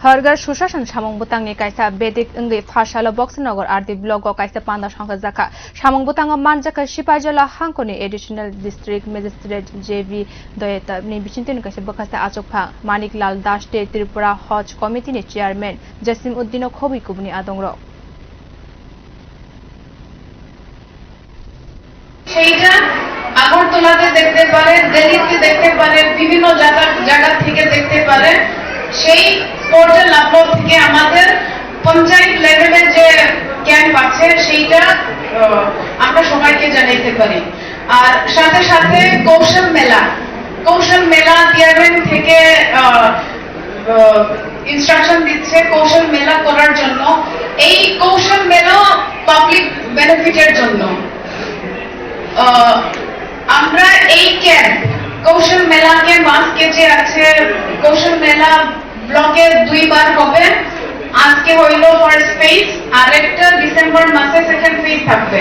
Hargar Shushan Shamong Butangi Kaisa Bedik Ungli Fashala Boxnagar Ardi Blogo Kaisa Panda Shankazaka Shamong Butanga Manjaka Shipajala Hankoni Additional District Magistrate JV Doyeta Nibichintin Kaisa Bakasa Achokpa Manik Lal Dash De Tripura Hoj Committee Chairman Jasim Uddino Khobi Kubni Adongro সেইটা আগরতলাতে দেখতে পারে, দিল্লিতে দেখতে পারে, বিভিন্ন জায়গা থেকে দেখতে পারে। সেই পোর্টাল আপলোড থেকে আমাদের পঞ্চায়েত লেভেলে যে ক্যাম্প আছে সেইটা আমরা সবাইকে জানাইতে পারি। আর সাথে সাথে কৌশল মেলা চেয়ারম্যান থেকে ইনস্ট্রাকশন দিচ্ছে কৌশল মেলা করার জন্য। এই কৌশল মেলা পাবলিক বেনিফিটের জন্য। আমরা এই ক্যাম্প কৌশল মেলা ক্যাম্প আজকে যে আছে কৌশল মেলা ব্লকে 2 বার হবে। আজকে হইল ফার্স্ট ফেজ, আর একটা ডিসেম্বর মাসে সেকেন্ড ফেজ থাকবে।